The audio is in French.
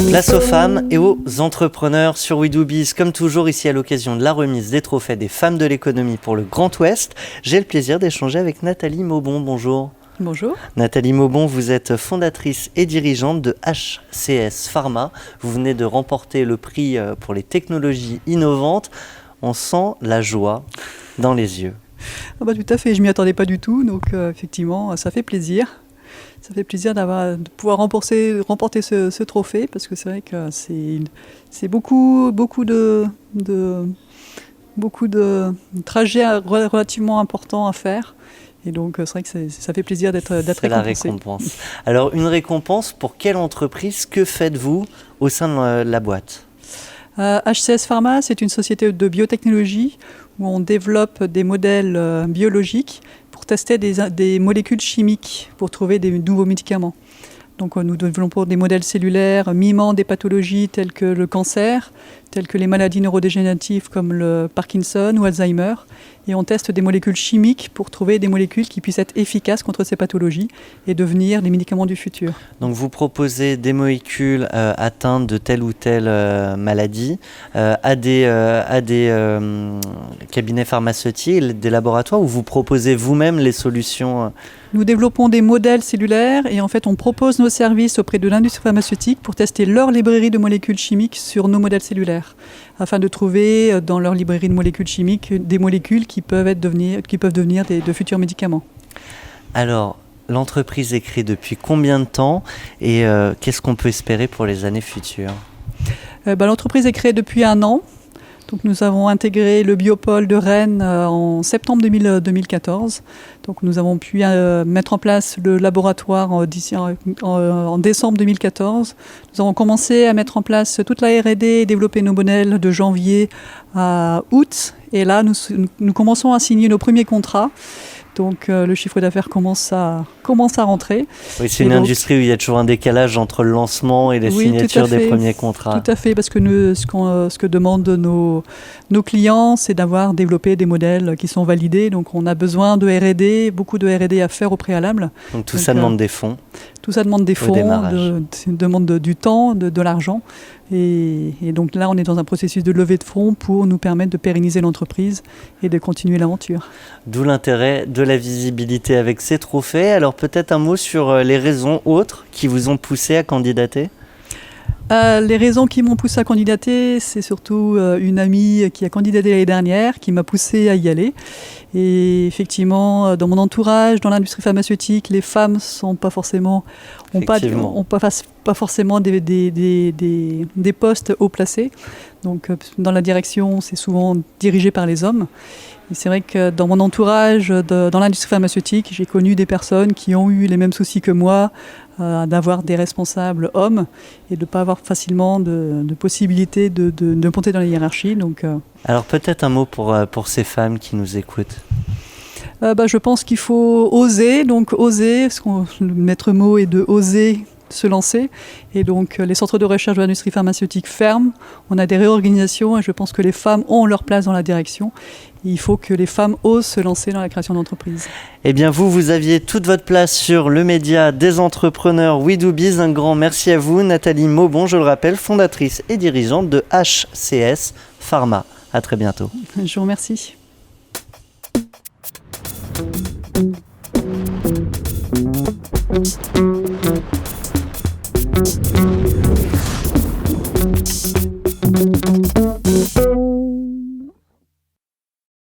Place aux femmes et aux entrepreneurs sur We Do Biz. Comme toujours, ici à l'occasion de la remise des trophées des femmes de l'économie pour le Grand Ouest, j'ai le plaisir d'échanger avec Nathalie Maubon. Bonjour. Bonjour. Nathalie Maubon, vous êtes fondatrice et dirigeante de HCS Pharma. Vous venez de remporter le prix pour les technologies innovantes. On sent la joie dans les yeux. Ah bah, tout à fait, je ne m'y attendais pas du tout, donc effectivement, ça fait plaisir. Ça fait plaisir de pouvoir remporter ce trophée, parce que c'est vrai que c'est beaucoup de trajets relativement importants à faire. Et donc c'est vrai que ça fait plaisir d'être récompensé. La récompense. Alors une récompense pour quelle entreprise? Que faites-vous au sein de la boîte? HCS Pharma, c'est une société de biotechnologie où on développe des modèles biologiques pour tester des molécules chimiques pour trouver des nouveaux médicaments. Donc nous développons des modèles cellulaires mimant des pathologies telles que le cancer, telles que les maladies neurodégénératives comme le Parkinson ou Alzheimer. Et on teste des molécules chimiques pour trouver des molécules qui puissent être efficaces contre ces pathologies et devenir les médicaments du futur. Donc vous proposez des molécules atteintes de telle ou telle maladie à des cabinets pharmaceutiques, des laboratoires, où vous proposez vous-même les solutions Nous développons des modèles cellulaires et en fait on propose nos services auprès de l'industrie pharmaceutique pour tester leur librairie de molécules chimiques sur nos modèles cellulaires, afin de trouver dans leur librairie de molécules chimiques des molécules qui peuvent devenir de futurs médicaments. Alors, l'entreprise est créée depuis combien de temps et qu'est-ce qu'on peut espérer pour les années futures? L'entreprise est créée depuis 1 an. Donc nous avons intégré le biopôle de Rennes en septembre 2014. Donc nous avons pu mettre en place le laboratoire en décembre 2014. Nous avons commencé à mettre en place toute la R&D et développer nos modèles de janvier à août. Et là, nous commençons à signer nos premiers contrats. Donc le chiffre d'affaires commence à rentrer. Oui, c'est une industrie où il y a toujours un décalage entre le lancement et les signatures des premiers contrats. Tout à fait, parce que ce que demandent nos clients, c'est d'avoir développé des modèles qui sont validés. Donc on a besoin de R&D, beaucoup de R&D à faire au préalable. Donc ça demande des fonds. Tout ça demande des fonds, demande du temps, de l'argent. Et donc là, on est dans un processus de levée de fonds pour nous permettre de pérenniser l'entreprise et de continuer l'aventure. D'où l'intérêt de la visibilité avec ces trophées. Alors peut-être un mot sur les raisons autres qui vous ont poussé à candidater? Les raisons qui m'ont poussé à candidater, c'est surtout une amie qui a candidaté l'année dernière, qui m'a poussé à y aller. Et effectivement, dans mon entourage, dans l'industrie pharmaceutique, les femmes n'ont pas forcément des postes haut placés. Donc dans la direction, c'est souvent dirigé par les hommes. Et c'est vrai que dans mon entourage, dans l'industrie pharmaceutique, j'ai connu des personnes qui ont eu les mêmes soucis que moi, d'avoir des responsables hommes et de ne pas avoir facilement de possibilité de monter dans la hiérarchie. Donc, alors peut-être un mot pour ces femmes qui nous écoutent. Je pense qu'il faut oser. Donc oser, le maître mot est de oser se lancer. Et donc les centres de recherche de l'industrie pharmaceutique ferment. On a des réorganisations et je pense que les femmes ont leur place dans la direction. Il faut que les femmes osent se lancer dans la création d'entreprises. Eh bien vous aviez toute votre place sur le média des entrepreneurs We Do Biz. Un grand merci à vous, Nathalie Maubon, je le rappelle, fondatrice et dirigeante de HCS Pharma. À très bientôt. Je vous remercie.